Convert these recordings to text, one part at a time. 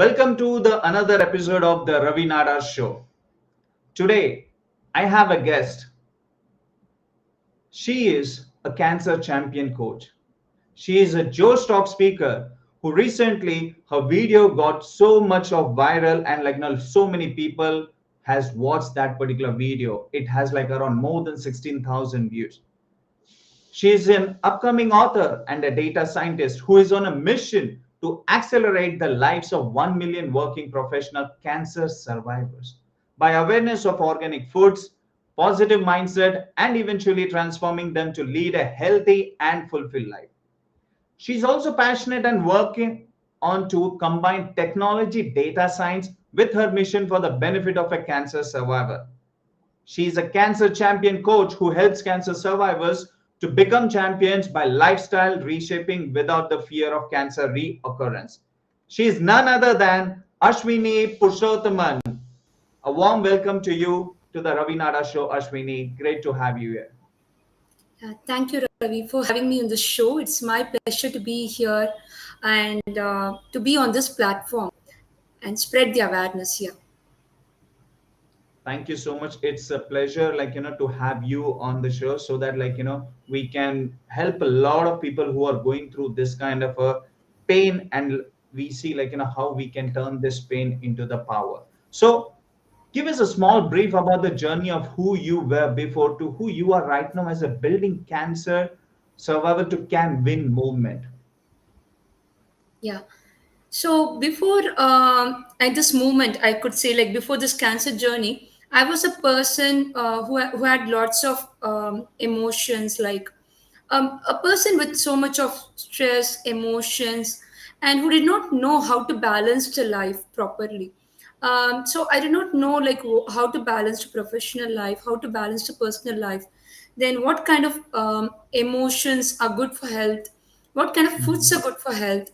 Welcome to the another episode of the Ravi Nadar show. Today, I have a guest. She is a cancer champion coach. She is a Joe Stock speaker who recently her video got so much of viral and so many people has watched that particular video. It has like around more than 16,000 views. She is an upcoming author and a data scientist who is on a mission to accelerate the lives of 1 million working professional cancer survivors by awareness of organic foods, positive mindset, and eventually transforming them to lead a healthy and fulfilled life. She's also passionate and working on to combine technology data science with her mission for the benefit of a cancer survivor. She is a cancer champion coach who helps cancer survivors to become champions by lifestyle reshaping without the fear of cancer reoccurrence. She is none other than Ashwini Purushothaman. A warm welcome to you to the Ravi Nada show, Ashwini. Great to have you here. Thank you, Ravi, for having me on the show. It's my pleasure to be here and to be on this platform and spread the awareness here. Thank you so much. It's a pleasure, to have you on the show so that, we can help a lot of people who are going through this kind of a pain and we see, how we can turn this pain into the power. So, give us a small brief about the journey of who you were before to who you are right now as a building cancer survivor to can win movement. Yeah. So before at this moment, I could say like before this cancer journey, I was a person who had lots of emotions, like a person with so much of stress, emotions, and who did not know how to balance the life properly. So I did not know like how to balance the professional life, how to balance the personal life. Then what kind of emotions are good for health? What kind of foods Mhm. are good for health?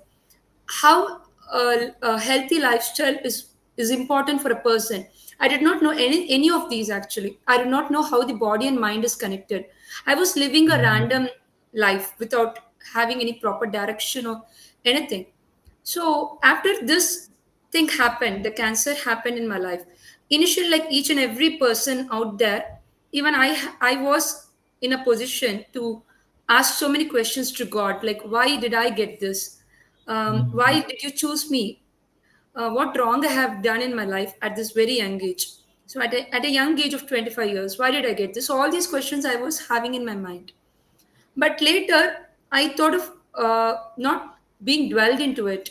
How a healthy lifestyle is important for a person. I did not know any of these actually. I did not know how the body and mind is connected. I was living a Mhm. random life without having any proper direction or anything. So after this thing happened, the cancer happened in my life. Initially, like each and every person out there, even I was in a position to ask so many questions to God, like why did I get this? Why Mhm. did you choose me? What wrong I have done in my life at this very young age? So at a young age of 25 years, why did I get this? All these questions I was having in my mind. But later, I thought of not being dwelled into it,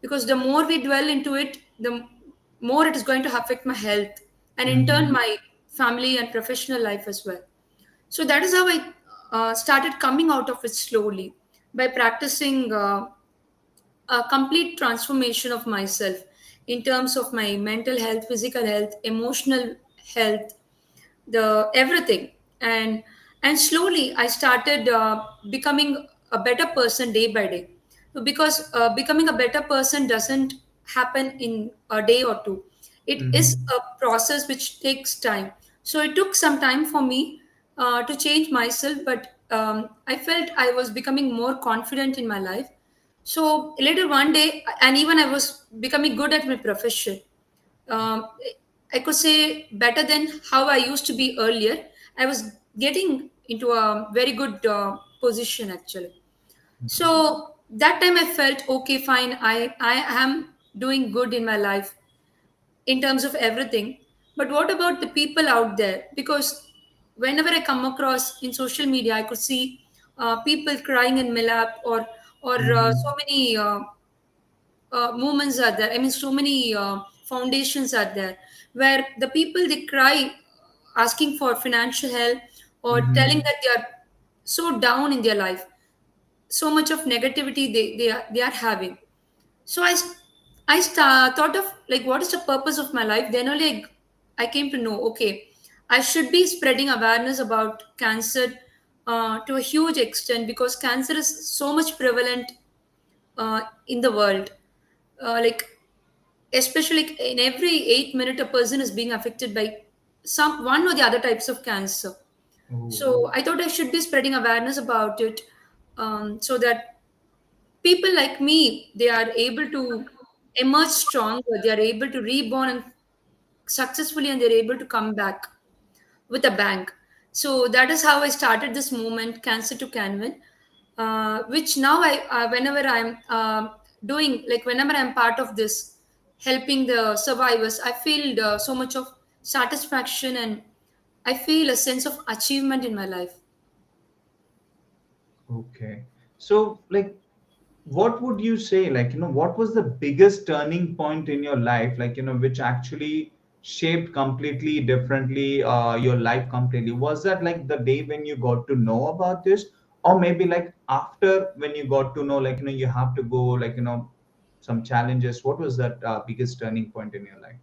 because the more we dwell into it, the more it is going to affect my health and in turn Mhm. my family and professional life as well. So that is how I started coming out of it slowly by practicing a complete transformation of myself in terms of my mental health, physical health, emotional health, the everything. And slowly I started becoming a better person day by day. So because becoming a better person doesn't happen in a day or two. It is Mhm. a process which takes time. So it took some time for me to change myself, but I felt I was becoming more confident in my life. So later one day, and even I was becoming good at my profession. um, I could say better than how I used to be earlier. I was getting into a very good position actually. So that time I felt okay, fine. I am doing good in my life in terms of everything. But what about the people out there? Because whenever I come across in social media, I could see people crying in Milap, or so Mhm. many movements are there. I mean, so many foundations are there where the people they cry asking for financial help or telling Mhm. that they are so down in their life, so much of negativity they are having. So thought of like what is the purpose of my life. Then only I came to know, okay, I should be spreading awareness about cancer to a huge extent, because cancer is so much prevalent in the world. Like especially in every 8 minute a person is being affected by some one or the other types of cancer. Oh. So I thought I should be spreading awareness about it, so that people like me they are able to emerge stronger. They are able to reborn and successfully, and they're able to come back with a bang. So that is how I started this movement, Cancer to Canvin, which now whenever I'm doing, like whenever I'm part of this, helping the survivors, I feel so much of satisfaction, and I feel a sense of achievement in my life. Okay. So, like, what would you say, like, what was the biggest turning point in your life, like, which actually shaped completely differently your life completely? Was that like the day when you got to know about this, or maybe like after when you got to know, like, you have to go, like, some challenges? What was that biggest turning point in your life?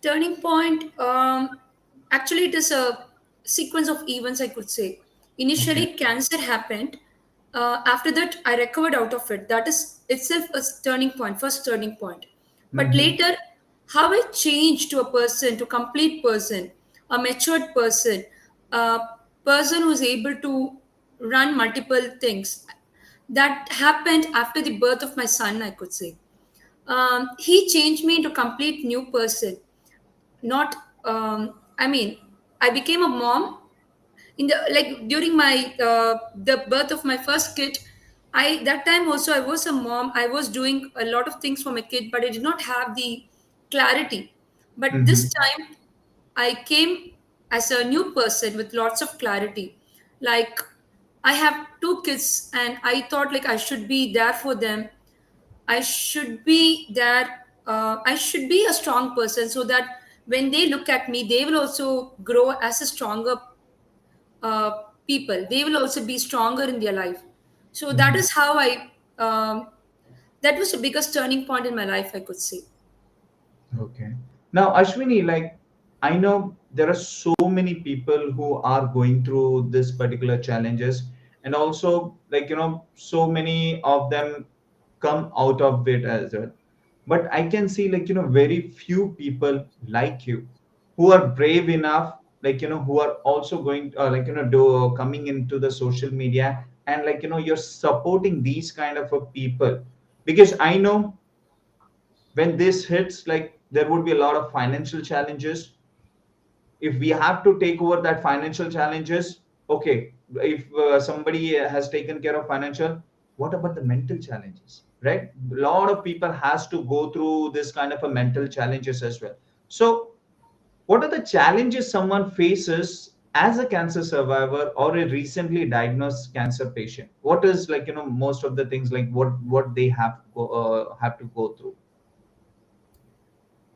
Turning point, actually, it is a sequence of events, I could say. Okay. Initially, cancer happened. After that, I recovered out of it. That is itself a turning point, first turning point. But Mm-hmm. later, how I changed to a person, to complete person, a matured person, a person who's able to run multiple things. That happened after the birth of my son, I could say. He changed me into a complete new person. Not, I mean, I became a mom in the, like during my the birth of my first kid. I that time also I was a mom. I was doing a lot of things for my kid, but I did not have the clarity. But Mm-hmm. this time I came as a new person with lots of clarity. Like, I have two kids, and I thought like I should be there for them. I should be there. I should be a strong person, so that when they look at me, they will also grow as a stronger uh, people. They will also be stronger in their life. So that Mm-hmm. is how I. That was the biggest turning point in my life, I could say. Okay. Now, Ashwini, like, I know there are so many people who are going through this particular challenges, and also, like, so many of them come out of it as well. But I can see, like, very few people like you who are brave enough, like, who are also going, coming into the social media, and, like, you're supporting these kind of people, because I know when this hits, like, there would be a lot of financial challenges. If we have to take over that financial challenges, okay, if somebody has taken care of financial, what about the mental challenges, right? A lot of people has to go through this kind of a mental challenges as well. So what are the challenges someone faces as a cancer survivor or a recently diagnosed cancer patient? What is, like, most of the things, like, what they have to go through?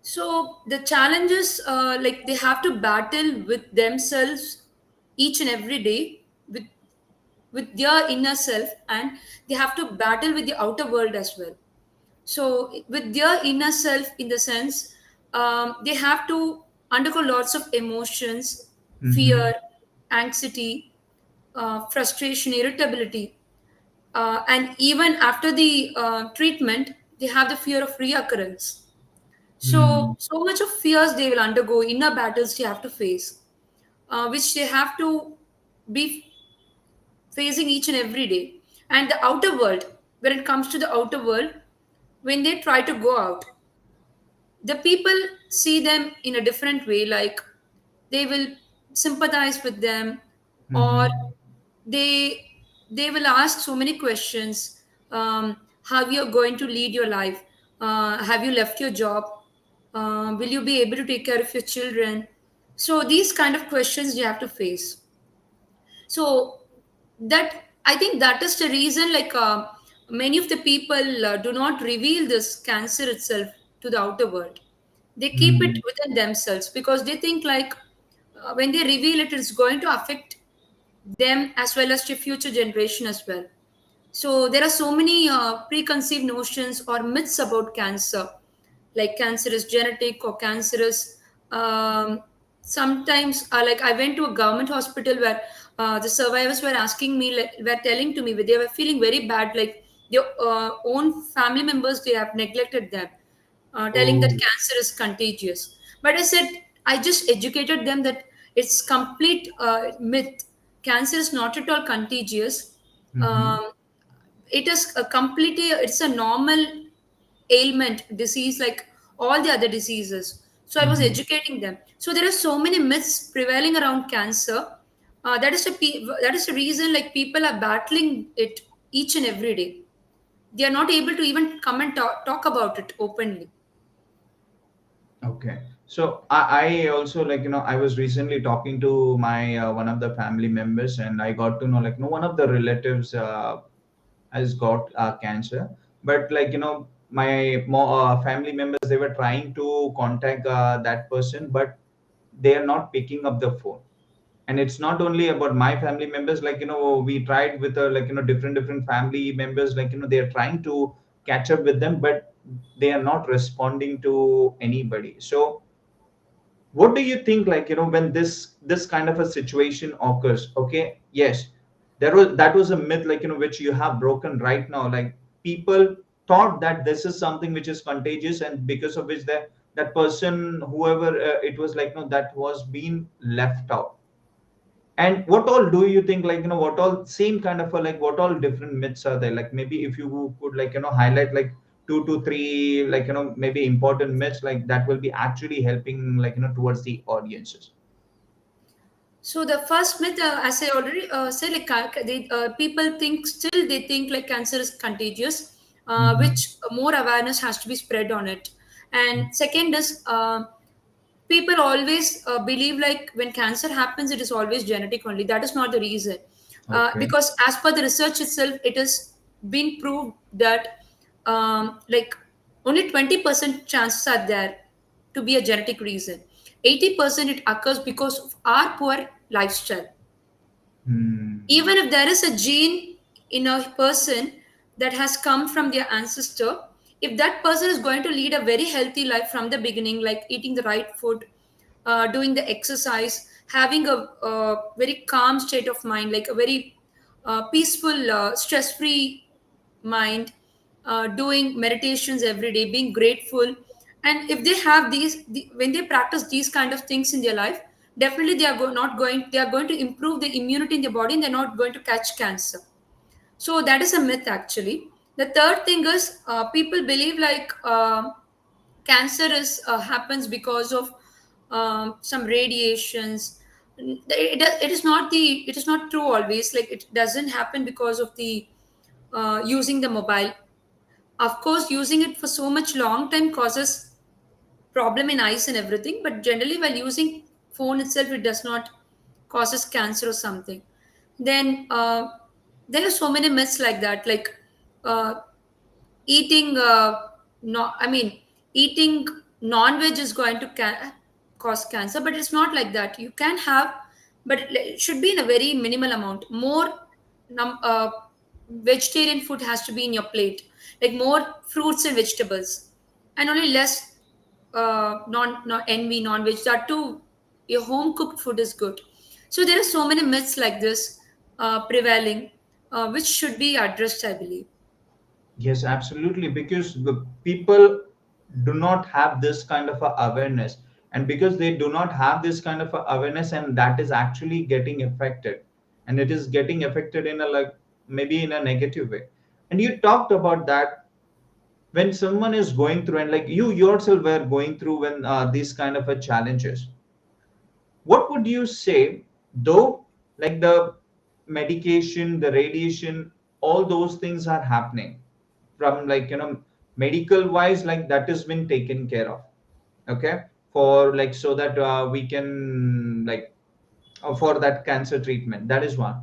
So the challenges, like they have to battle with themselves each and every day, with their inner self, and they have to battle with the outer world as well. So with their inner self, in the sense, they have to undergo lots of emotions, Mm-hmm. fear, anxiety, frustration, irritability, and even after the treatment, they have the fear of reoccurrence. So, Mm-hmm. so much of fears they will undergo, inner battles they have to face, which they have to be facing each and every day. And the outer world, when it comes to the outer world, when they try to go out, the people see them in a different way. Like, they will sympathize with them, or Mm-hmm. they they will ask so many questions. How you're going to lead your life? Have you left your job? Will you be able to take care of your children? So these kind of questions you have to face. So that, I think that is the reason, like, many of the people do not reveal this cancer itself to the outer world. They keep it Mm-hmm. within themselves, because they think like, when they reveal it, it's going to affect them as well as the future generation as well. So there are so many preconceived notions or myths about cancer, like cancer is genetic or cancer is, sometimes, like I went to a government hospital where the survivors were asking me, like, were telling to me, they were feeling very bad, like their own family members, they have neglected them, telling that Oh. cancer is contagious. But I said, I just educated them that it's complete myth. Cancer is not at all contagious. Mm-hmm. Um, it is a completely, it's a normal ailment, disease like all the other diseases. So I was Mhm. educating them. So there are so many myths prevailing around cancer. That is the reason like people are battling it each and every day. They are not able to even come and talk about it openly. Okay. So I also like, I was recently talking to my one of the family members, and I got to know like, one of the relatives has got cancer. But like, my family members, they were trying to contact that person, but they are not picking up the phone. And it's not only about my family members, like, we tried with like, different family members, like, they are trying to catch up with them, but they are not responding to anybody. So what do you think, like, when this kind of a situation occurs? Okay, yes, that was a myth, like, which you have broken right now. Like, people thought that this is something which is contagious, and because of which that person, whoever it was, like, that was being left out. And what all do you think, like, what all same kind of a, like, what all different myths are there? Like, maybe if you could, like, highlight like two to three, like, maybe important myths, like, that will be actually helping, like, towards the audiences. So the first myth, as I already said, like people think still they think like cancer is contagious, Mm-hmm. which more awareness has to be spread on it. And second is people always believe like when cancer happens, it is always genetic only. That is not the reason, Okay. because as per the research itself, it has been proved that like only 20% chances are there to be a genetic reason. 80% it occurs because of our poor lifestyle. Hmm. Even if there is a gene in a person that has come from their ancestor, if that person is going to lead a very healthy life from the beginning, like eating the right food, doing the exercise, having a very calm state of mind, like a very peaceful, stress free mind, doing meditations every day, being grateful. And if they have when they practice these kind of things in their life, definitely they are going to improve the immunity in their body, and they're not going to catch cancer. So that is a myth actually. The third thing is people believe like cancer is happens because of some radiations. It is not true always. Like it doesn't happen because of the using the mobile. Of course, using it for so much long time causes problem in eyes and everything, but generally while using phone itself, it does not causes cancer or something. Then there are so many myths like that, like uh, eating no, I mean eating non-veg is going to cause cancer, but it's not like that. You can have, but it should be in a very minimal amount. More num- uh, vegetarian food has to be in your plate, like more fruits and vegetables, and only less envy non-veg. That too, your home cooked food is good. So there are so many myths like this prevailing, which should be addressed, I believe. Yes, absolutely. Because the people do not have this kind of a awareness, and because they do not have this kind of a awareness, and that is actually getting affected, and it is getting affected in a, like, maybe in a negative way. And you talked about that when someone is going through, and like you yourself were going through, when these kind of a challenges, what would you say, though, like the medication, the radiation, all those things are happening from, like, medical wise, like that has been taken care of, okay, for like, so that we can, like, for that cancer treatment, that is one.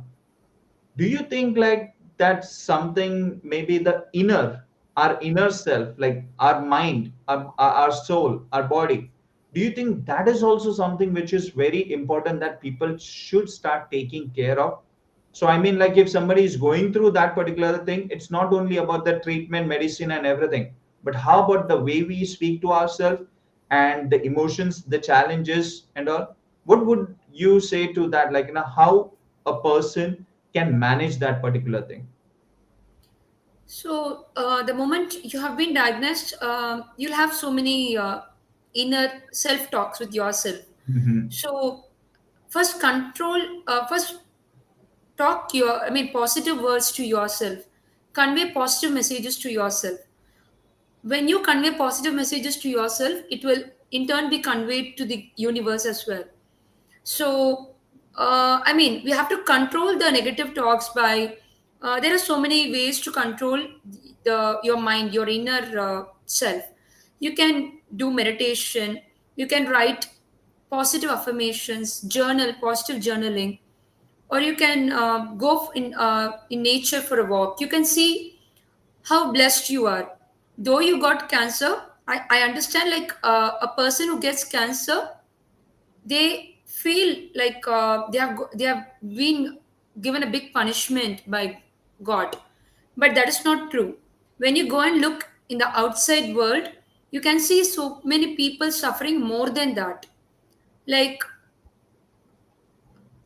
Do you think like that's something, maybe the inner, our inner self, like our mind, our soul, our body, do you think that is also something which is very important that people should start taking care of? So I mean, like, if somebody is going through that particular thing, it's not only about the treatment, medicine and everything, but how about the way we speak to ourselves, and the emotions, the challenges and all? What would you say to that, like, how a person can manage that particular thing? So, the moment you have been diagnosed, you'll have so many inner self talks with yourself. Hmm. So, first control, first talk positive words to yourself, convey positive messages to yourself. when you convey positive messages to yourself, it will in turn be conveyed to the universe as well. So, I mean, we have to control the negative talks by. There are so many ways to control the your mind, your inner self. You can do meditation. You can write positive affirmations, journal, positive journaling, or you can go in nature for a walk. You can see how blessed you are. Though you got cancer, I understand, like a person who gets cancer, they feel like they have been given a big punishment by God, but that is not true. When you go and look in the outside world, you can see so many people suffering more than that. like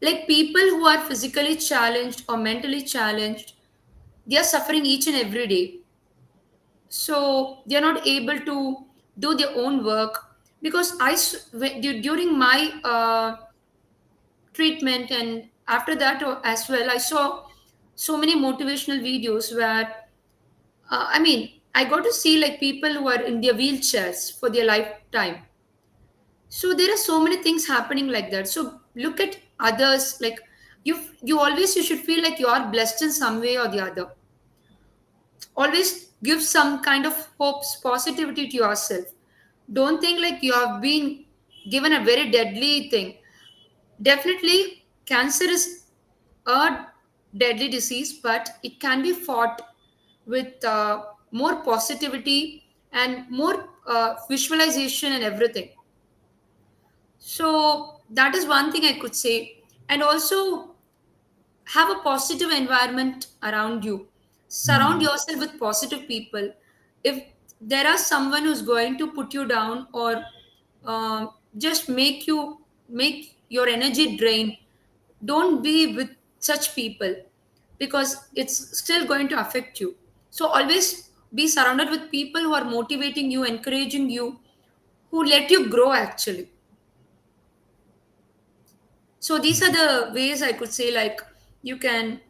like people who are physically challenged or mentally challenged, they are suffering each and every day. So they are not able to do their own work. Because during my treatment, and after that as well, I saw so many motivational videos where I mean, I got to see like people who are in their wheelchairs for their lifetime. So there are so many things happening like that. So look at others, like you should feel like you are blessed in some way or the other. Always give some kind of hopes, positivity to yourself. Don't think like you have been given a very deadly thing. Definitely, cancer is a deadly disease, but it can be fought with more positivity and more visualization and everything. So, that is one thing I could say. And also, have a positive environment around you. Surround Hmm. yourself with positive people. If there are someone who's going to put you down or just make your energy drain, don't be with such people, because it's still going to affect you. So always be surrounded with people who are motivating you, encouraging you, who let you grow actually. So these are the ways I could say, like, you can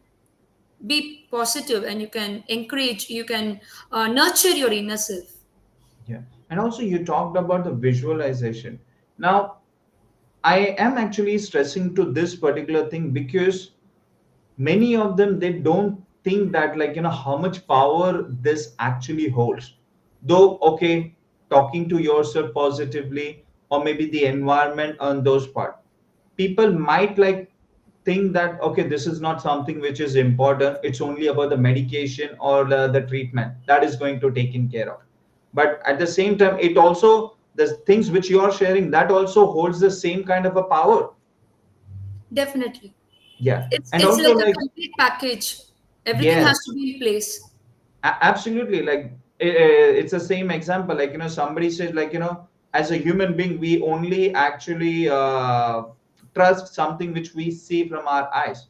be positive and you can encourage, you can nurture your inner self. Yeah. And also, you talked about the visualization. Now, I am actually stressing to this particular thing because many of them, they don't think that, like, how much power this actually holds. Though, okay, talking to yourself positively, or maybe the environment on those part, people might like think that, okay, this is not something which is important, it's only about the medication or the treatment that is going to taken care of. But at the same time, it also, the things which you are sharing, that also holds the same kind of a power. Definitely. Yeah. And It's also, like a like, complete package. Everything has yes, to be in place. absolutely. Like, it's the same example, like, somebody says, like, as a human being, we only actually trust something which we see from our eyes.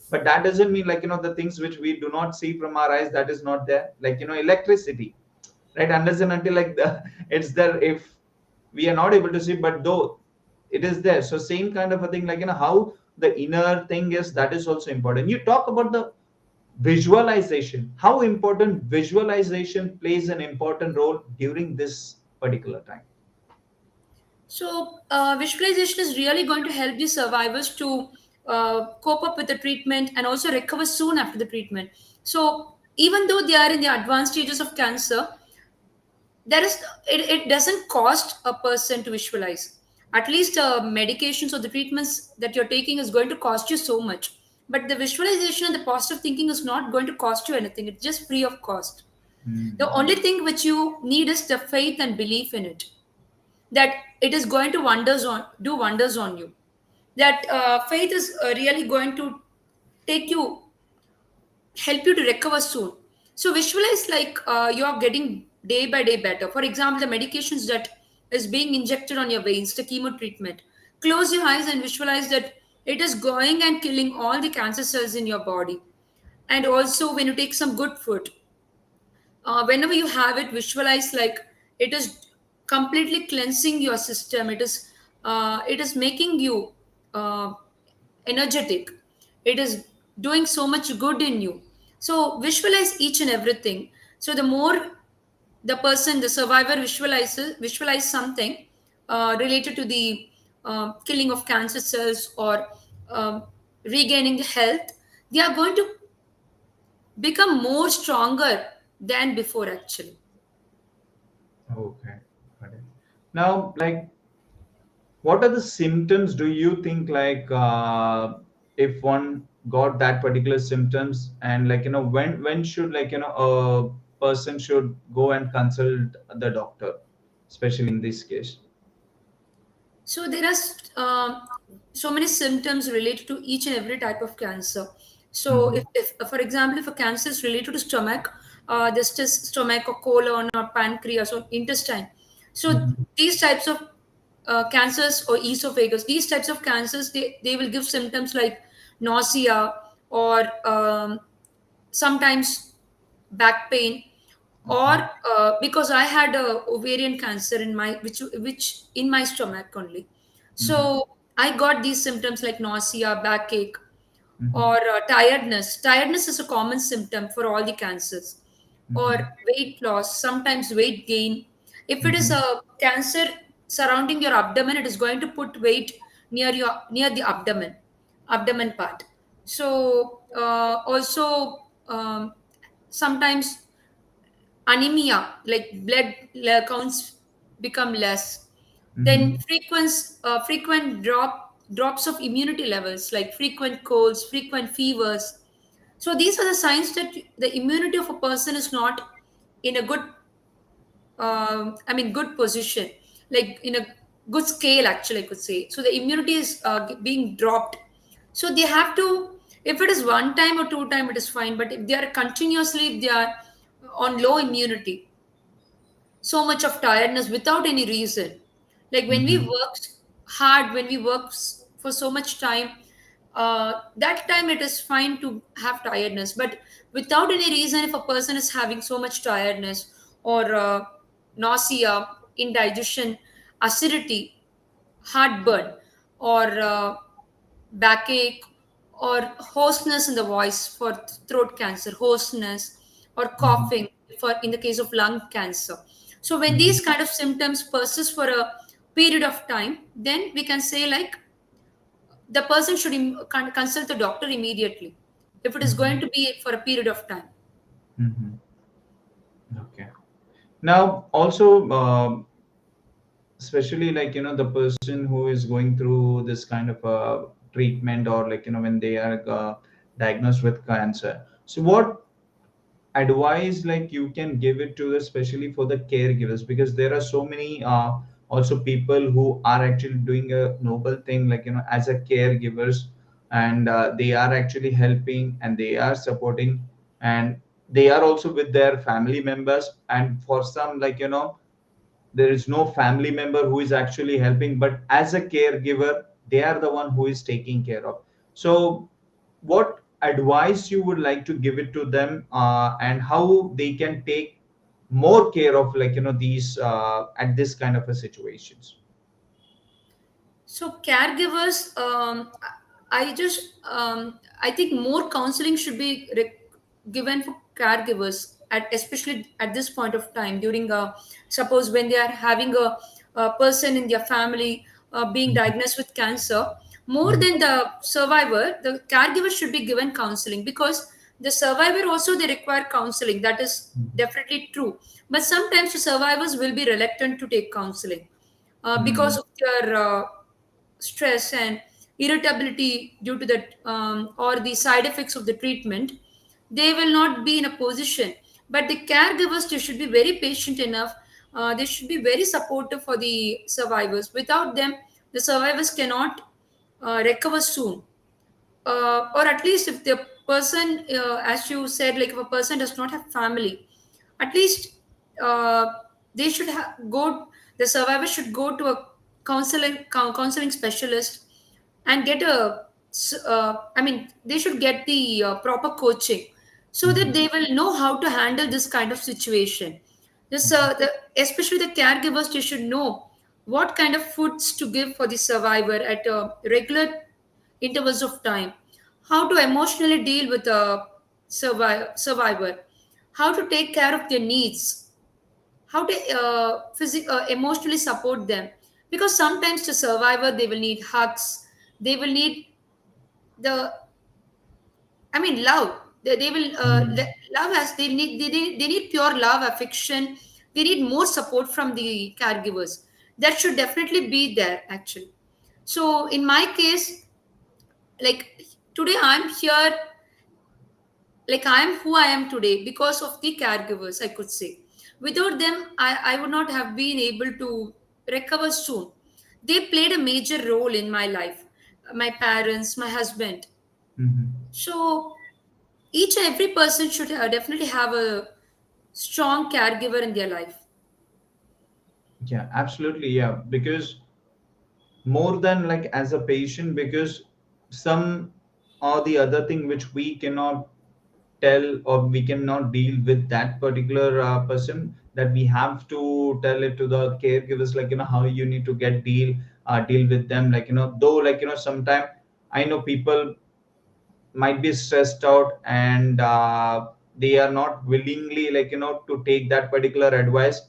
But that doesn't mean, like, the things which we do not see from our eyes, that is not there. Like, electricity, right? Unless and until, like, it's there, if we are not able to see, but though it is there. So same kind of a thing, like, how the inner thing is, that is also important. You talk about the visualization, how important visualization plays an important role during this particular time. So visualization is really going to help the survivors to cope up with the treatment and also recover soon after the treatment. So even though they are in the advanced stages of cancer, there is it doesn't cost a person to visualize. At least medications or the treatments that you're taking is going to cost you so much, but the visualization and the positive thinking is not going to cost you anything. It's just free of cost. The Hmm. only thing which you need is the faith and belief in it, that it is going to do wonders on you. That faith is really going to take you, help you to recover soon. So visualize like you're getting day by day better. For example, the medications that is being injected on your veins, the chemo treatment. Close your eyes and visualize that it is going and killing all the cancer cells in your body. And also when you take some good food, whenever you have it, visualize like it is completely cleansing your system. It is making you uh, energetic. It is doing so much good in you. So visualize each and everything. So the more the survivor visualize something related to the killing of cancer cells or um, regaining the health, they are going to become more stronger than before actually. Okay, got it. Now, like, what are the symptoms do you think, like, if one got that particular symptoms, and like, when should, like, a person should go and consult the doctor, especially in this case? So there are so many symptoms related to each and every type of cancer. So Mm-hmm. if for example, if a cancer is related to stomach, there's just stomach or colon or pancreas or intestine. So Mm-hmm. these types of cancers or esophagus, these types of cancers, they will give symptoms like nausea or sometimes back pain, or Mm-hmm. because I had a ovarian cancer in my which in my stomach only. Mm-hmm. So I got these symptoms like nausea, backache, Mm-hmm. or tiredness. Tiredness is a common symptom for all the cancers, or Mm-hmm. weight loss, sometimes weight gain. If it is Mm-hmm. a cancer surrounding your abdomen, it is going to put weight near the abdomen part. So also sometimes anemia, like counts become less. Then Mm-hmm. frequent drops of immunity levels, like frequent colds, frequent fevers. So these are the signs that the immunity of a person is not in a good, good position, like in a good scale, actually, I could say. So the immunity is being dropped. So they have to, if it is one time or two time, it is fine. But if they are continuously, if they are on low immunity, so much of tiredness without any reason, like when we Mm-hmm. worked hard, when we work for so much time, that time it is fine to have tiredness. But without any reason, if a person is having so much tiredness, or nausea, indigestion, acidity, heartburn, or backache, or hoarseness in the voice for throat cancer, hoarseness, or Mm-hmm. coughing for in the case of lung cancer. So when Mm-hmm. these kind of symptoms persist for a period of time, then we can say like the person should consult the doctor immediately if it is going Mm-hmm. to be for a period of time. Mm-hmm. Okay. Now, also, especially, like, the person who is going through this kind of treatment, or like, when they are diagnosed with cancer, so what advice, like, you can give it to, especially for the caregivers, because there are so many also people who are actually doing a noble thing, like, as a caregivers, and they are actually helping, and they are supporting, and they are also with their family members, and for some, like, there is no family member who is actually helping, but as a caregiver, they are the one who is taking care of. So what advice you would like to give it to them, and how they can take more care of, like, these at this kind of a situations? So caregivers, I just I think more counseling should be given for caregivers at especially at this point of time during suppose when they are having a person in their family being Mhm. diagnosed with cancer. More Mhm. than the survivor, the caregiver should be given counseling, because the survivor also they require counseling. That is Mhm. definitely true. But sometimes the survivors will be reluctant to take counseling because Mhm. of their stress and irritability due to that, or the side effects of the treatment. They will not be in a position. But the caregivers, they should be very patient enough. They should be very supportive for the survivors. Without them, the survivors cannot recover soon. Or at least if the person, as you said, like if a person does not have family, at least uh, they should go, the survivor should go to a counseling specialist and get they should get the proper coaching, so that Mhm. they will know how to handle this kind of situation. This Mhm. especially the caregivers, they should know what kind of foods to give for the survivor at regular intervals of time, how to emotionally deal with a survivor, how to take care of their needs, how to emotionally support them, because sometimes to survivor they will need hugs, they will need the, I mean, love. They will Mhm. love us. They need pure love, affection. They need more support from the caregivers. That should definitely be there, actually. So in my case, like today, I'm here, like I am who I am today because of the caregivers, I could say. Without them, I would not have been able to recover soon. They played a major role in my life. My parents, my husband. Mhm. So each and every person should definitely have a strong caregiver in their life. Yeah, absolutely. Yeah, because more than like as a patient, because some or the other thing which we cannot tell or we cannot deal with that particular person, that we have to tell it to the caregivers, like how you need to get deal with them, like though, like sometime I know people might be stressed out, and they are not willingly, like to take that particular advice.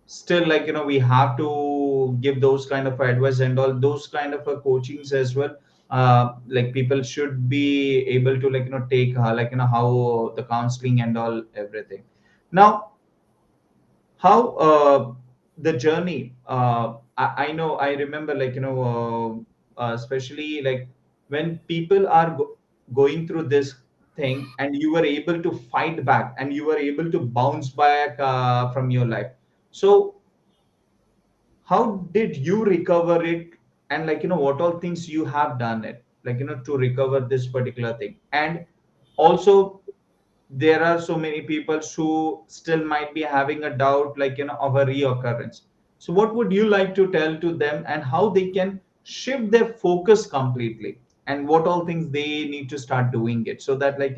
Still, like we have to give those kind of advice and all those kind of coachings as well. Like people should be able to, like take how the counseling and all everything. Now, how the journey, I know, I remember, like especially like when people are going through this thing, and you were able to fight back and you were able to bounce back from your life. So how did you recover it, and like what all things you have done it, like to recover this particular thing? And also, there are so many people who still might be having a doubt, like of a reoccurrence. So what would you like to tell to them, and how they can shift their focus completely, and what all things they need to start doing it, so that, like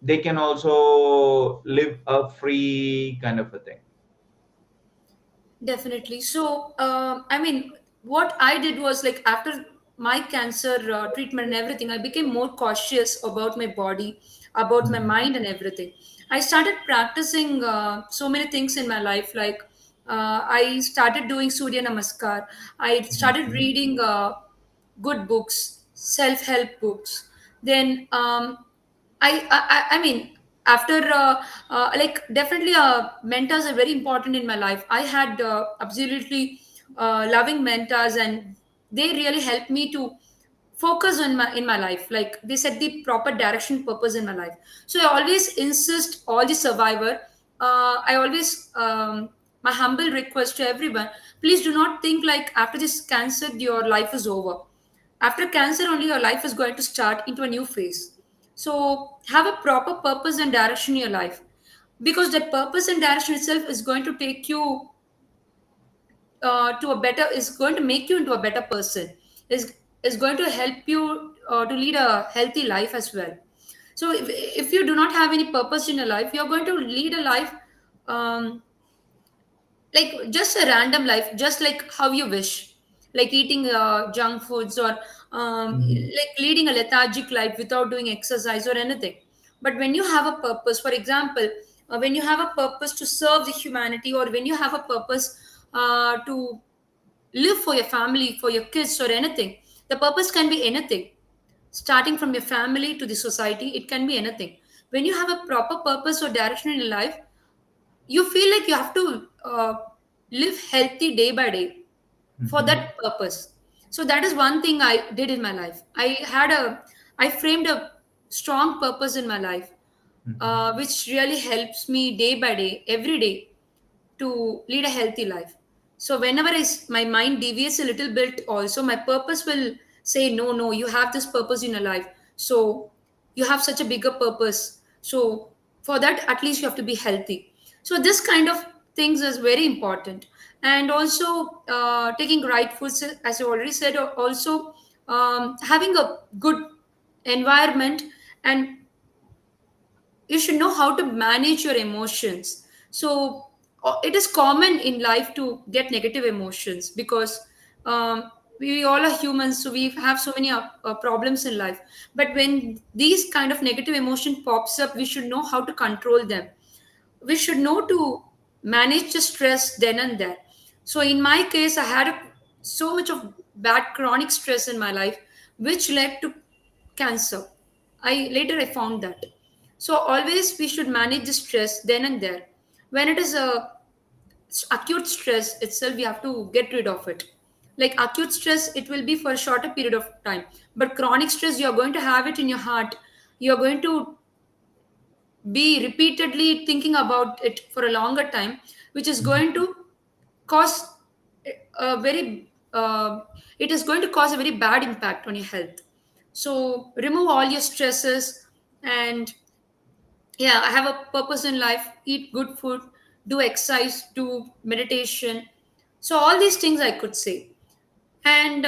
they can also live a free kind of a thing? Definitely. So, I mean, what I did was like after my cancer treatment and everything, I became more cautious about my body, about my Mhm. mind, and everything. I started practicing so many things in my life. Like, I started doing Surya Namaskar. I started Mhm. reading good books, self help books. Then, I mean, after like definitely mentors are very important in my life. I had absolutely loving mentors, and they really helped me to focus on my in my life. Like they set the proper direction, purpose in my life. So I always insist all the survivor. I always my humble request to everyone: please do not think like after this cancer your life is over. After cancer only your life is going to start into a new phase. So have a proper purpose and direction in your life, because that purpose and direction itself is going to take you to a better, is going to make you into a better person, is going to help you to lead a healthy life as well. So if you do not have any purpose in your life, you're going to lead a life um, like just a random life, just like how you wish, like eating junk foods, or Mhm. like leading a lethargic life without doing exercise or anything. But when you have a purpose, for example, when you have a purpose to serve the humanity, or when you have a purpose to live for your family, for your kids, or anything, the purpose can be anything, starting from your family to the society, it can be anything. When you have a proper purpose or direction in your life, you feel like you have to live healthy day by day for Mhm. that purpose. So that is one thing I did in my life. I framed a strong purpose in my life, Mhm. which really helps me day by day, every day, to lead a healthy life. So whenever my mind deviates a little bit, also my purpose will say, no, no, you have this purpose in your life. So you have such a bigger purpose. So for that, at least you have to be healthy. So this kind of things is very important. And also taking right foods, as you already said, also having a good environment, and you should know how to manage your emotions. So it is common in life to get negative emotions, because um, we all are humans, so we have so many problems in life. But when these kind of negative emotion pops up, we should know how to control them. We should know to manage the stress then and there. So in my case, I had so much of bad chronic stress in my life, which led to cancer. I found that. So always we should manage the stress then and there. When it is a acute stress itself, we have to get rid of it. Like acute stress, it will be for a shorter period of time, but chronic stress, you are going to have it in your heart. You are going to be repeatedly thinking about it for a longer time, which is Mhm. going to cause a very it is going to cause a very bad impact on your health. So remove all your stresses, and yeah, I have a purpose in life. Eat good food, do exercise, do meditation. So all these things I could say. And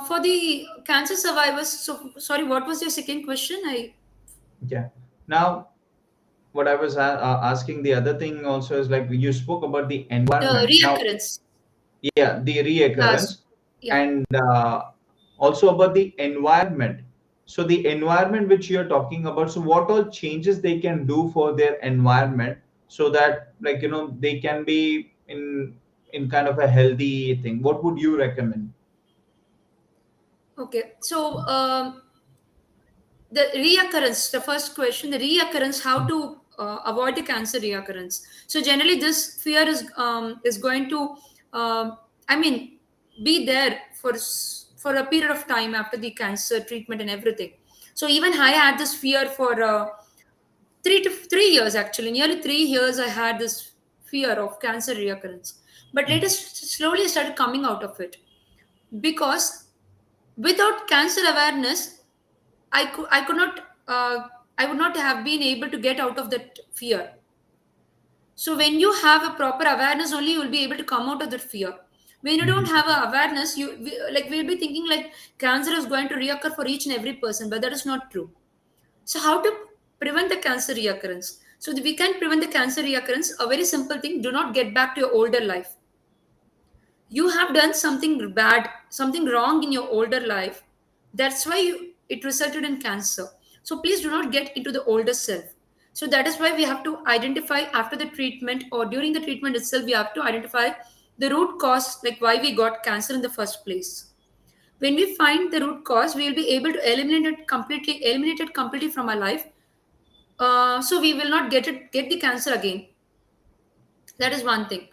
for the cancer survivors, so sorry, what was your second question? I Yeah. Now, what I was asking, the other thing also is like you spoke about the The environment. Now, reoccurrence. yeah, the Yes. reoccurrence, Yeah. and also about the environment. So the environment which you're talking about, so what all changes they can do for their environment so that, like, they can be in kind of a healthy thing. What would you recommend? Okay. So the reoccurrence, the first question, the reoccurrence, how to avoid the cancer reoccurrence. So generally, this fear is going to, I mean, be there for a period of time after the cancer treatment and everything. So even I had this fear for 3 years actually, nearly 3 years. I had this fear of cancer reoccurrence, but later slowly I started coming out of it, because without cancer awareness, I could not, uh, I would not have been able to get out of that fear. So when you have a proper awareness, only you will be able to come out of that fear. When you don't Mhm. have a awareness, like we'll be thinking like cancer is going to reoccur for each and every person, but that is not true. So how to prevent the cancer reoccurrence? So we can prevent the cancer reoccurrence. A very simple thing: do not get back to your older life. You have done something bad, something wrong in your older life. That's why it resulted in cancer. So please do not get into the older self. So that is why we have to identify after the treatment or during the treatment itself, we have to identify the root cause, like why we got cancer in the first place. When we find the root cause, we will be able to eliminate it completely from our life. So we will not get the cancer again. That is one thing.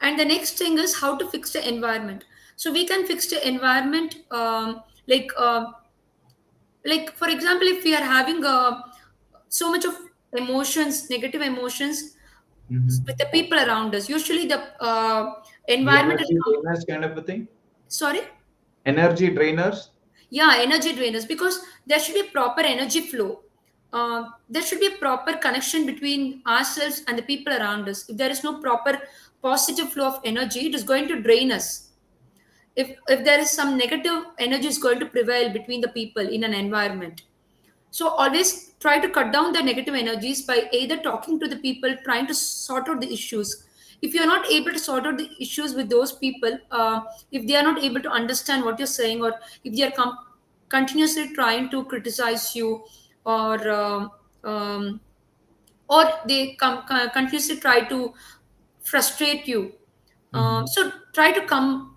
And the next thing is how to fix the environment. So we can fix the environment, like like for example, if we are having so much of emotions, negative emotions with Mhm. the people around us, usually the The environment will energy come. drainers kind of a thing. Sorry. Energy drainers. Yeah, energy drainers, because there should be a proper energy flow. There should be a proper connection between ourselves and the people around us. If there is no proper positive flow of energy, it is going to drain us. If there is some negative energy is going to prevail between the people in an environment, so always try to cut down the negative energies by either talking to the people, trying to sort out the issues. If you're not able to sort out the issues with those people, if they are not able to understand what you're saying, or if they are continuously trying to criticize you, or um, or they continuously try to frustrate you, Mhm. so try to come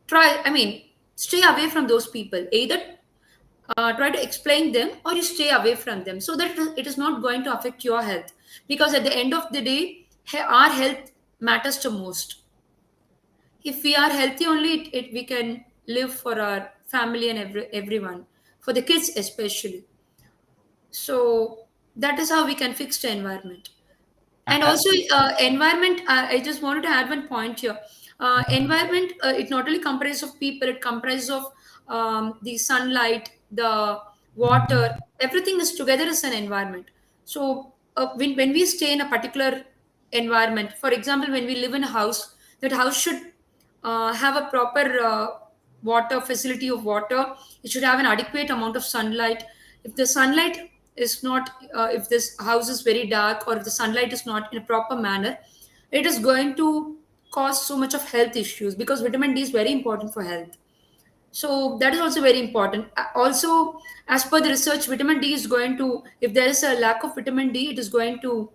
try I mean stay away from those people. Either try to explain them, or you stay away from them, so that it is not going to affect your health, because at the end of the day, our health matters the most. If we are healthy only, we can live for our family and everyone, for the kids especially. So that is how we can fix the environment. And also Absolutely. environment, I just wanted to add one point here. Environment, it not only comprises of people, it comprises of the sunlight, the water, Mhm. everything is together as an environment. So when we stay in a particular environment, for example, when we live in a house, that house should have a proper water facility of water. It should have an adequate amount of sunlight. If the sunlight is not, if this house is very dark, or if the sunlight is not in a proper manner, it is going to cause so much of health issues, because vitamin D is very important for health. So that is also very important. Also, as per the research, vitamin D is going to, if there is a lack of vitamin D, it is going to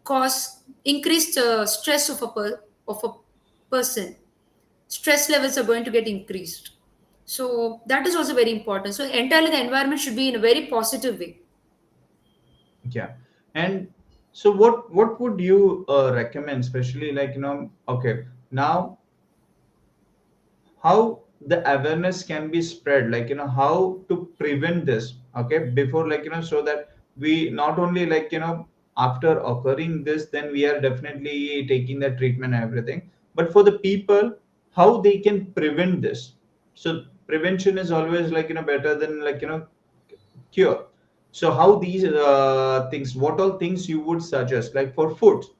cause increased stress of a person. Stress levels are going to get increased. So that is also very important. So entirely the environment should be in a very positive way. Yeah. And so what would you recommend, especially like, okay, now how the awareness can be spread, like, how to prevent this, okay, before, like, so that we not only, like, after occurring this, then we are definitely taking the treatment and everything, but for the people, how they can prevent this. So prevention is always, like, better than, like, cure. So how these things, what all things you would suggest, like for foods,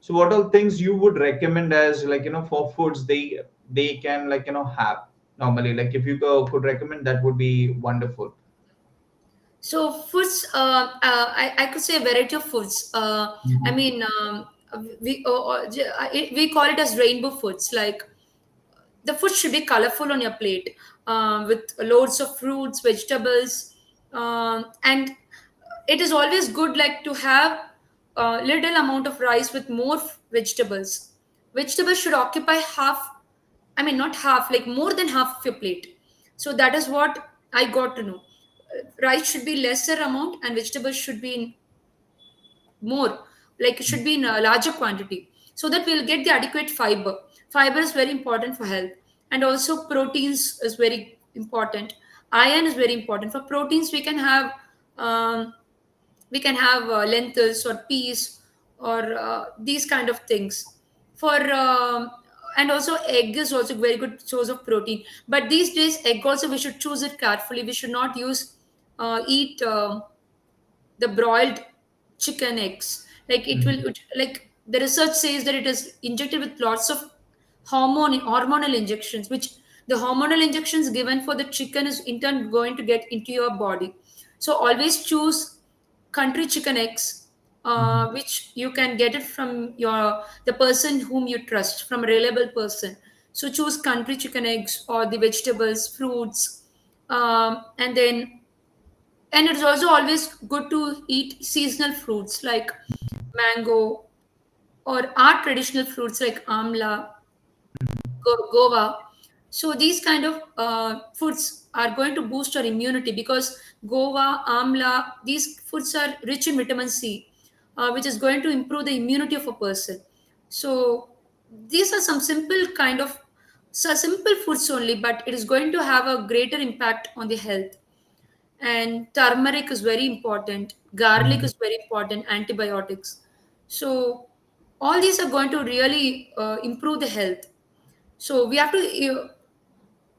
so what all things you would recommend as, like, for foods they can, like, have normally, like if you could recommend, that would be wonderful. So foods, I could say a variety of foods. I Mhm. mean, we call it as rainbow foods. Like the food should be colorful on your plate, with loads of fruits, vegetables, and it is always good like to have a little amount of rice with more vegetables. Vegetables should occupy half, I mean not half, like more than half of your plate. So that is what I got to know. Rice should be lesser amount and vegetables should be in more, like it should be in a larger quantity, so that we'll get the adequate fiber. Fiber is very important for health, and also proteins is very important. Iron is very important. For proteins we can have, um, lentils or peas or these kind of things. For and also egg is also very good source of protein, but these days egg also we should choose it carefully. We should not use eat the broiled chicken eggs. Like like the research says that it is injected with lots of hormonal injections, which the hormonal injections given for the chicken is in turn going to get into your body. So always choose country chicken eggs, Mhm. which you can get it from the person whom you trust, from a reliable person. So choose country chicken eggs or the vegetables, fruits, and then, and it's also always good to eat seasonal fruits like mango, or our traditional fruits like amla, guava. So these kind of foods are going to boost our immunity, because guava, amla, these foods are rich in vitamin C, which is going to improve the immunity of a person. So these are some simple kind of, so simple foods only, but it is going to have a greater impact on the health. And turmeric is very important, garlic Mhm. is very important, antibiotics. So all these are going to really improve the health. So we have to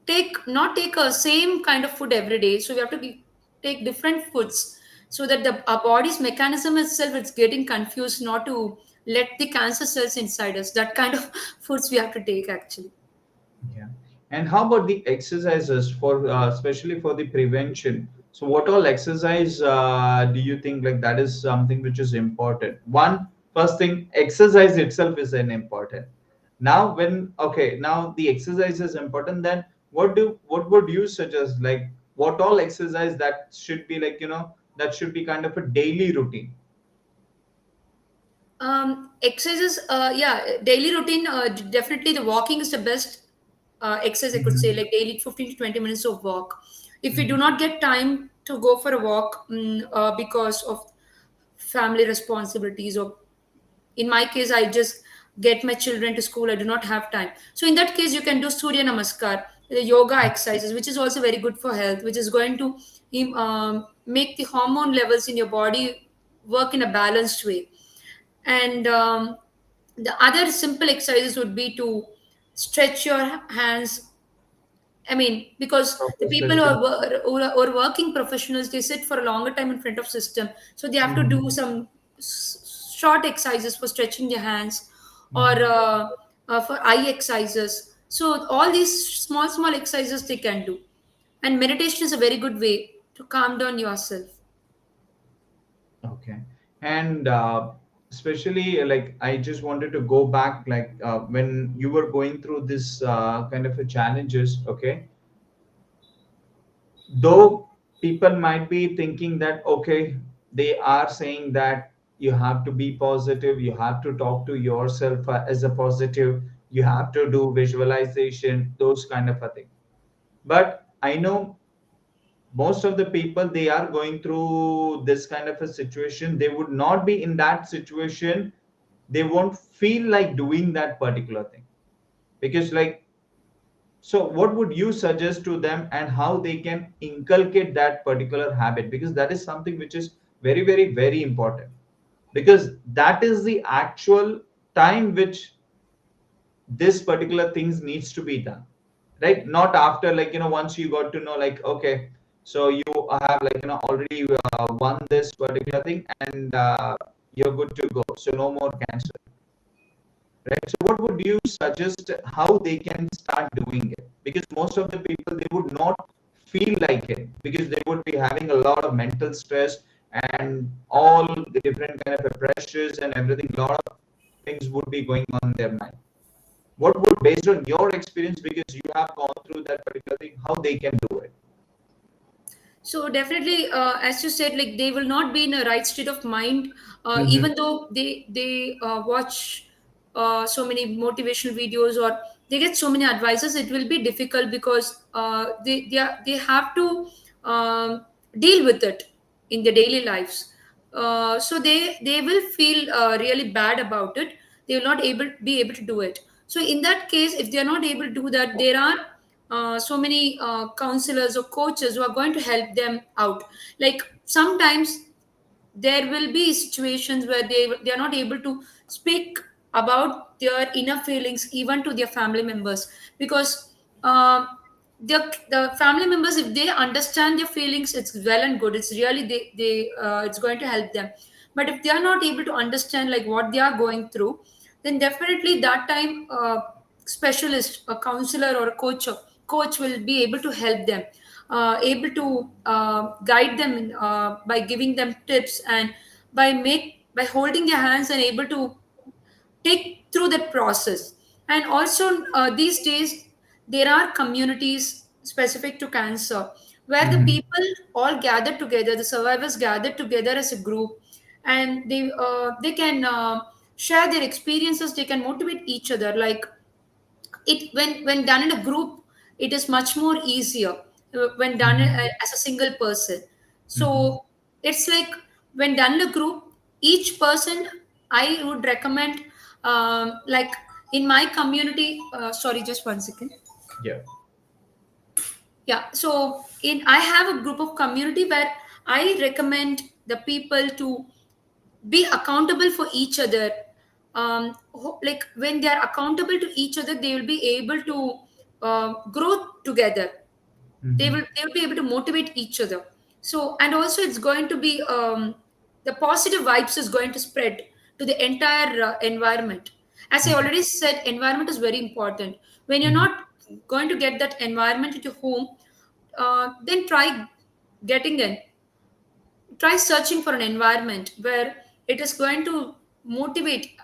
take not take a same kind of food every day. So we have to take different foods, so that our body's mechanism itself is getting confused, not to let the cancer cells inside us. That kind of foods we have to take actually. Yeah. And how about the exercises for, especially for the prevention? So, what all exercise do you think, like, that is something which is important? One, first thing, exercise itself is an important. Now, when, okay, now the exercise is important, then what would you suggest? Like, what all exercise that should be, like, that should be kind of a daily routine? Exercises, yeah, daily routine. Definitely, the walking is the best exercise. I could say, Mhm. like daily 15 to 20 minutes of walk. If we do Mhm. not get time to go for a walk, because of family responsibilities, or in my case, I just get my children to school. I do not have time. So in that case, you can do Surya Namaskar, the yoga exercises, which is also very good for health, which is going to make the hormone levels in your body work in a balanced way. And the other simple exercises would be to stretch your hands. I mean, because the Proper people who stretching. are, who are working professionals, they sit for a longer time in front of system, so they have to do Mhm. some short exercises for stretching their hands, or Mhm. for eye exercises. So all these small exercises they can do, and meditation is a very good way to calm down yourself. Okay. And especially, like, I just wanted to go back, like, when you were going through this kind of a challenges, okay? Though people might be thinking that, okay, they are saying that, you have to be positive, you have to talk to yourself as a positive, you have to do visualization, those kind of a thing. But I know most of the people, they are going through this kind of a situation, they would not be in that situation, they won't feel like doing that particular thing. Because like, so what would you suggest to them and how they can inculcate that particular habit? Because that is something which is very, very, very important, because that is the actual time which this particular things needs to be done, right? Not after, like, once you got to know, like, okay, so you have, like, already won this particular thing, and you're good to go, so no more cancer, right? So what would you suggest how they can start doing it? Because most of the people, they would not feel like it, because they would be having a lot of mental stress and all the different kind of pressures and everything, a lot of things would be going on in their mind. What would, based on your experience, because you have gone through that particular thing, how they can do it? So definitely, as you said, like they will not be in a right state of mind, Mm-hmm. even though they watch so many motivational videos or they get so many advices. It will be difficult because they have to deal with it in their daily lives. So they will feel really bad about it. They will not be able to do it. So in that case, if they are not able to do that, there are so many counselors or coaches who are going to help them out. Like sometimes there will be situations where they are not able to speak about their inner feelings even to their family members, because uh, the family members, if they understand their feelings, it's well and good, it's really they it's going to help them. But if they are not able to understand like what they are going through, then definitely that time specialist, a counselor or a coach will be able to help them, able to guide them by giving them tips, and by holding their hands and able to take through that process. And also these days there are communities specific to cancer where the Mm-hmm. people all gather together, the survivors gather together as a group, and they can share their experiences, they can motivate each other. Like it, when done in a group, it is much more easier when done Mm-hmm. as a single person. Mm-hmm. So it's like when done in a group, each person, I would recommend, like in my community, sorry, just 1 second. Yeah. Yeah, so in I have a group of community where I recommend the people to be accountable for each other. Like when they are accountable to each other, they will be able to grow together. they Mm-hmm. will they will be able to motivate each other. So, and also it's going to be the positive vibes is going to spread to the entire environment. As I already said, environment is very important. When you're Mm-hmm. not going to get that environment into home, then getting in try searching for an environment where it is going to motivate,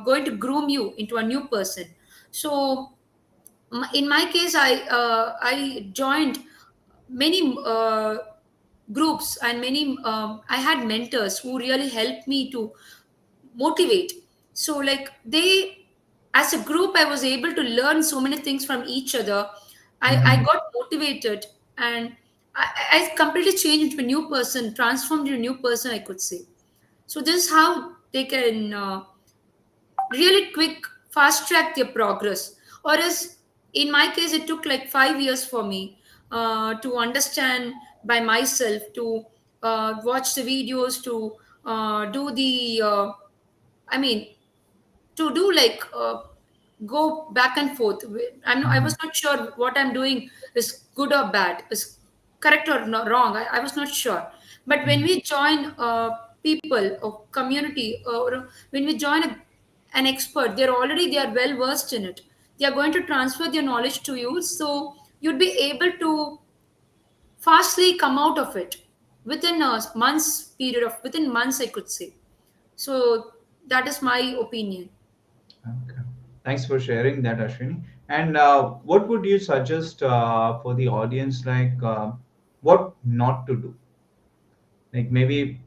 going to groom you into a new person. So in my case, I joined many groups, and many I had mentors who really helped me to motivate. So like they, as a group, I was able to learn so many things from each other. I Mm-hmm. got motivated, and I completely changed into a new person, transformed into a new person, I could say. So this is how they can really quick fast track their progress. Or as in my case, it took like 5 years for me to understand by myself, to watch the videos, to do the I mean, to do like go back and forth. I Mm-hmm. was not sure what I'm doing is good or bad, is correct or not wrong. I was not sure. But when we join people or community, or when we join an expert, they are well versed in it. They are going to transfer their knowledge to you, so you'd be able to fastly come out of it within a months period of within months, I could say. So that is my opinion. Okay. Thanks for sharing that, Ashwini. And what would you suggest for the audience, like what not to do? Like maybe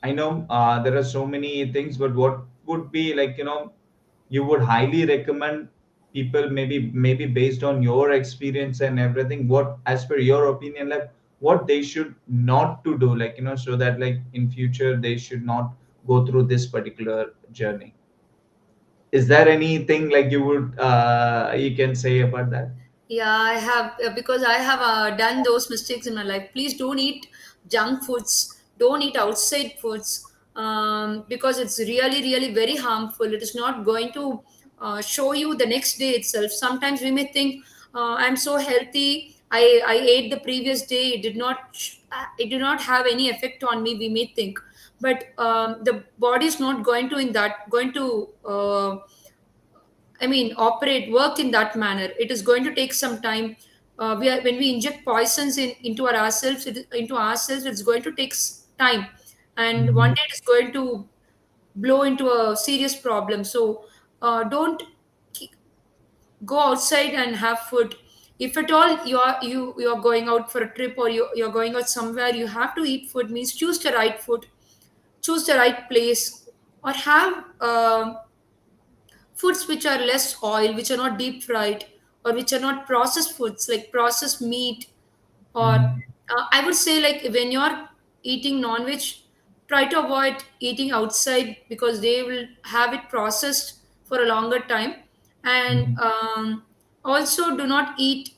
I know there are so many things, but what would be like, you would highly recommend people, maybe based on your experience and everything, what as per your opinion, like what they should not to do, like, so that like in future they should not go through this particular journey. Is there anything like you can say about that? Yeah, I have because I have done those mistakes in my life. Please don't eat junk foods. Don't eat outside foods because it's really, really very harmful. It is not going to show you the next day itself. Sometimes we may think, I'm so healthy. I ate the previous day. It did not have any effect on me. We may think, but the body is not going to in that going to. Operate, work in that manner. It is going to take some time. When we inject poisons into ourselves, it's going to take time, and one Mhm. day it is going to blow into a serious problem. So don't ke- go outside and have food. If at all you are going out for a trip, or you're going out somewhere, you have to eat food. Means choose the right food, choose the right place, or have foods which are less oil, which are not deep fried, or which are not processed foods like processed meat. Or Mhm. I would say, like, when you're eating non-veg, try to avoid eating outside because they will have it processed for a longer time. And Mhm. also do not eat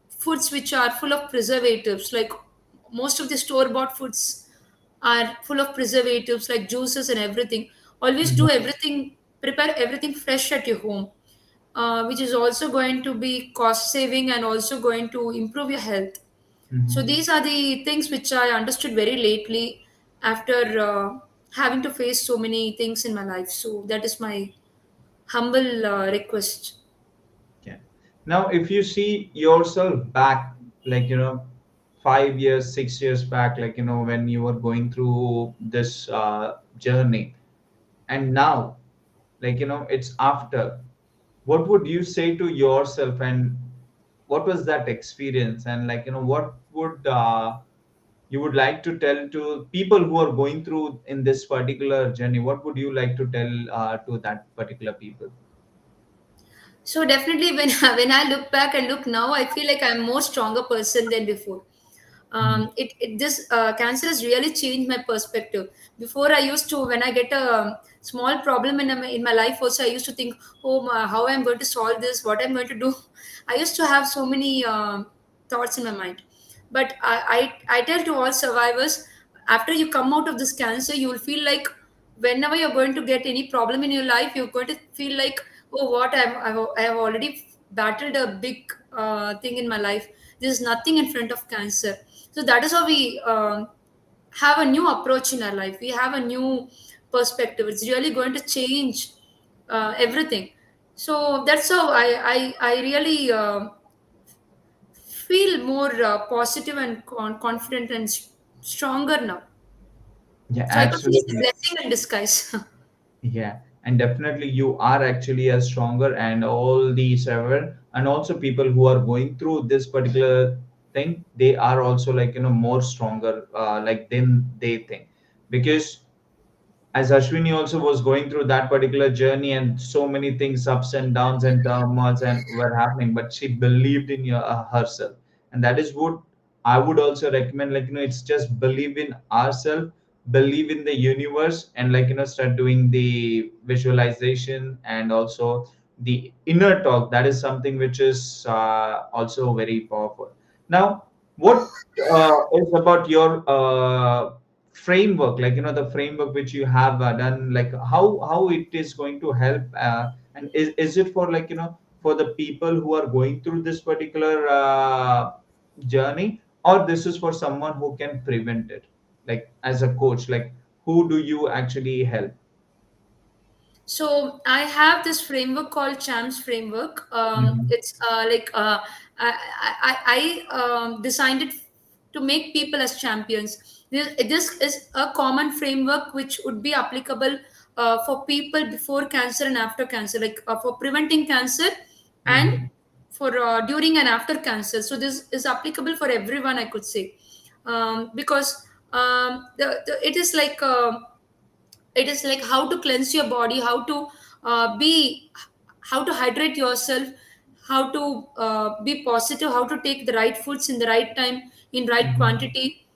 foods which are full of preservatives. Like, most of the store bought foods are full of preservatives, like juices and everything. Always do Mhm. everything, prepare everything fresh at your home, which is also going to be cost saving and also going to improve your health. So Mhm. these are the things which I understood very lately after having to face so many things in my life. So that is my humble request. Yeah. Now, if you see yourself back, like, 5 years, 6 years back, like, when you were going through this journey, and now, like, it's after, what would you say to yourself, and what was that experience? And, like, what would you would like to tell to people who are going through in this particular journey? What would you like to tell to that particular people? So definitely, when when I look back and look now, I feel like I'm more stronger person than before. Mhm. It This cancer has really changed my perspective. Before, I used to, when I get a small problem in my life also, I used to think, oh how I'm going to solve this, what I'm going to do. I used to have so many thoughts in my mind. But I tell to all survivors, after you come out of this cancer, you will feel like, whenever you're going to get any problem in your life, you're going to feel like, oh, what I have already battled a big thing in my life. There's nothing in front of cancer. So that is how we have a new approach in our life. We have a new perspective. It's really going to change everything. So that's how I really feel more positive and confident and stronger now. Yeah, So I could say it's a absolutely. blessing in disguise. Yeah, and definitely you are actually a stronger, and all these ever, and also people who are going through this particular thing, they are also like more stronger, like than they think, because as Ashwini also was going through that particular journey, and so many things, ups and downs and turmoils and were happening, but she believed in herself. And that is what I would also recommend, like, it's just believe in ourselves, believe in the universe, and like, start doing the visualization, and also the inner talk. That is something which is also very powerful. Now, what is about your framework, like, the framework which you have done, like how it is going to help, and is it for, like, for the people who are going through this particular journey, or this is for someone who can prevent it, like as a coach, like who do you actually help? So I have this framework called CHAMS framework. Hmm. It's I designed it to make people as champions. This is a common framework which would be applicable for people before cancer and after cancer, like for preventing cancer and Hmm. for during and after cancer. So this is applicable for everyone, I could say, because It is like how to cleanse your body, how to be how to hydrate yourself, how to be positive, how to take the right foods in the right time, in right Mhm. quantity.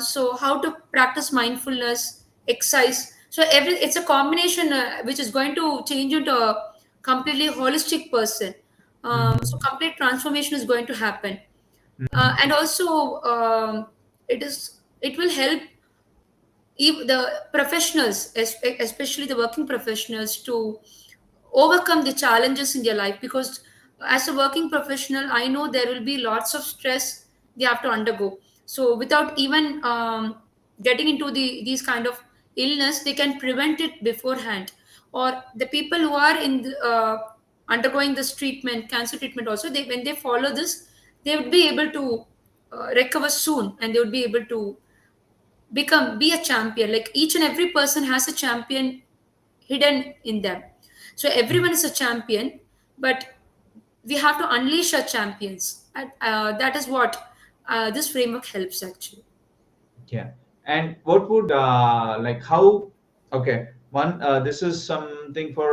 So how to practice mindfulness, exercise. So every it's a combination which is going to change you to a completely holistic person. So Mhm. complete transformation is going to happen. Mhm. And also it will help the professionals, especially the working professionals, to overcome the challenges in their life. Because as a working professional, I know there will be lots of stress they have to undergo. So without even getting into these kind of illness, they can prevent it beforehand. Or the people who are undergoing this treatment, cancer treatment also, they when they follow this, they would be able to recover soon, and they would be able to be a champion. Like each and every person has a champion hidden in them. So everyone is a champion, but we have to unleash our champions. And that is what this framework helps actually. Yeah. And what would like how okay, one this is something for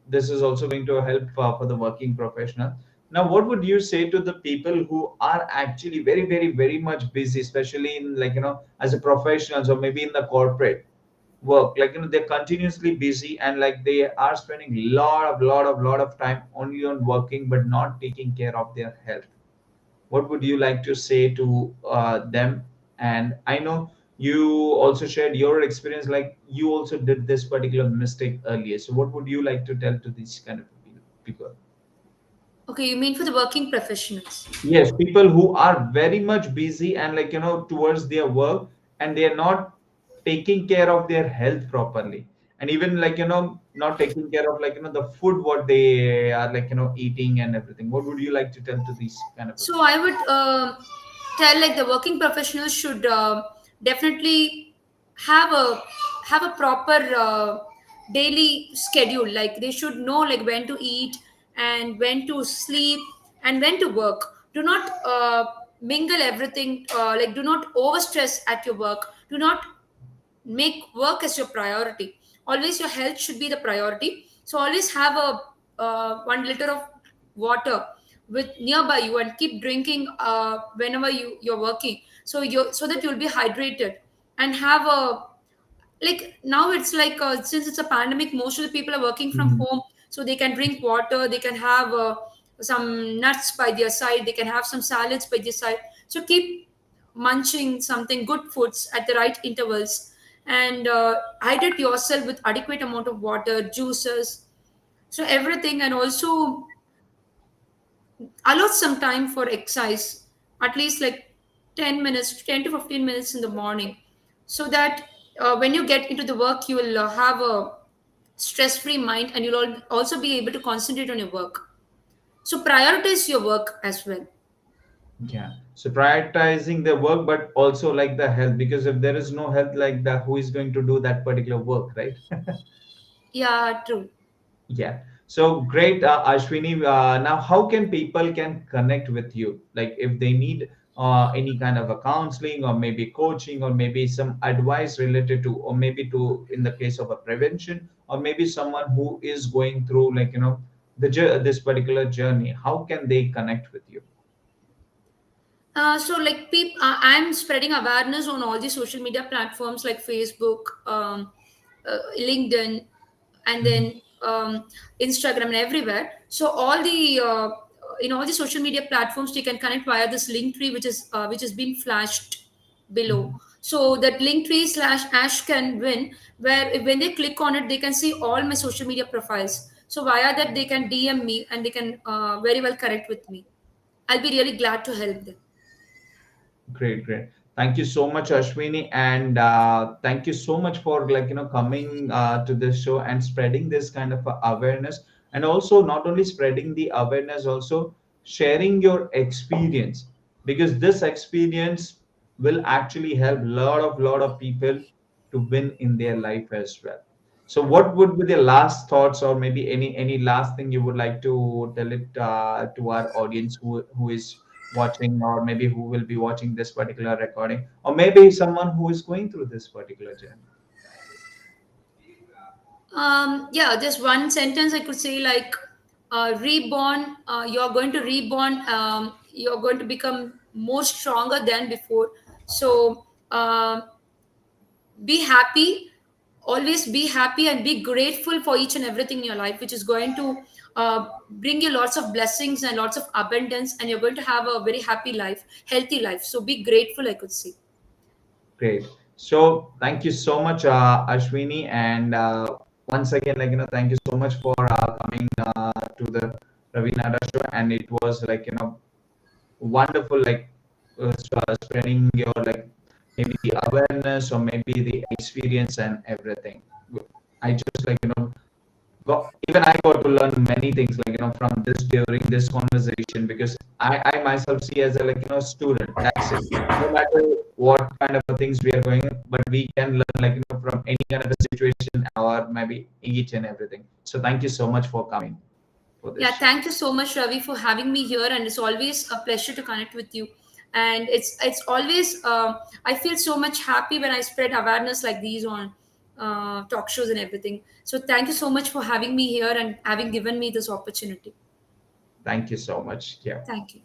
this is also going to help for the working professional. Now, what would you say to the people who are actually very, very, very much busy, especially in as a professionals or maybe in the corporate work, they're continuously busy and like they are spending lot of time only on working but not taking care of their health. What would you like to say to them? And I know you also shared your experience, like you also did this particular mistake earlier. So what would you like to tell to these kind of people? Okay, you mean for the working professionals? Yes, people who are very much busy and towards their work, and they are not taking care of their health properly, and even not taking care of the food what they are eating and everything. What would you like to tell to these kind of So people? I would tell like the working professionals should definitely have a proper daily schedule. Like they should know like when to eat and when to sleep and when to work. Do not mingle everything. Like do not overstress at your work. Do not make work as your priority. Always your health should be the priority. So always have a 1 liter of water with nearby you and keep drinking whenever you're working, so that you'll be hydrated. And have a like now it's like since it's a pandemic, most of the people are working from Mhm. home, so they can drink water, they can have some nuts by their side, they can have some salads by their side. So keep munching something good foods at the right intervals. And hydrate yourself with adequate amount of water, juices, so everything. And also allot some time for exercise, at least like 10 minutes, 10 to 15 minutes in the morning, so that when you get into the work, you will have a stress free mind, and you'll also be able to concentrate on your work. So prioritize your work as well. Yeah. So prioritizing the work, but also like the health, because if there is no health like that, who is going to do that particular work, right? Yeah, true. Yeah. So great, Ashwini. Now, how can people can connect with you? Like if they need any kind of a counseling or maybe coaching or maybe some advice related to, or maybe to in the case of a prevention, or maybe someone who is going through this particular journey, how can they connect with you? So like I'm spreading awareness on all the social media platforms like Facebook, LinkedIn, and then Instagram and everywhere. So all the in all the social media platforms, you can connect via this link tree, which has been flashed below. Mhm. So that link tree slash Ash can win, where when they click on it, they can see all my social media profiles. So via that, they can DM me and they can very well connect with me. I'll be really glad to help them. Great, great. Thank you so much, Ashwini, and thank you so much for coming to this show and spreading this kind of awareness, and also not only spreading the awareness, also sharing your experience, because this experience will actually help lot of people to win in their life as well. So, what would be the last thoughts, or maybe any last thing you would like to tell it to our audience who is watching, or maybe who will be watching this particular recording, or maybe someone who is going through this particular journey? Yeah, just one sentence I could say, like, reborn. You're going to reborn. You're going to become more stronger than before. So be happy. Always be happy and be grateful for each and everything in your life, which is going to bring you lots of blessings and lots of abundance, and you're going to have a very happy life, healthy life. So be grateful, I could say. Great. So thank you so much, Ashwini, and once again, thank you so much for coming to the Ravi Nadar show, and it was wonderful, spreading your maybe the awareness or maybe the experience and everything. I just even I got to learn many things from this during this conversation, because I myself see as a student. That's it. No matter what kind of things we are going, but we can learn from any kind of a situation or maybe each and everything. So thank you so much for coming for this Yeah, show. thank you so much, Ravi, for having me here, and it's always a pleasure to connect with you. And it's always I feel so much happy when I spread awareness like these on talk shows and everything. So thank you so much for having me here and having given me this opportunity. Thank you so much. Yeah. Thank you.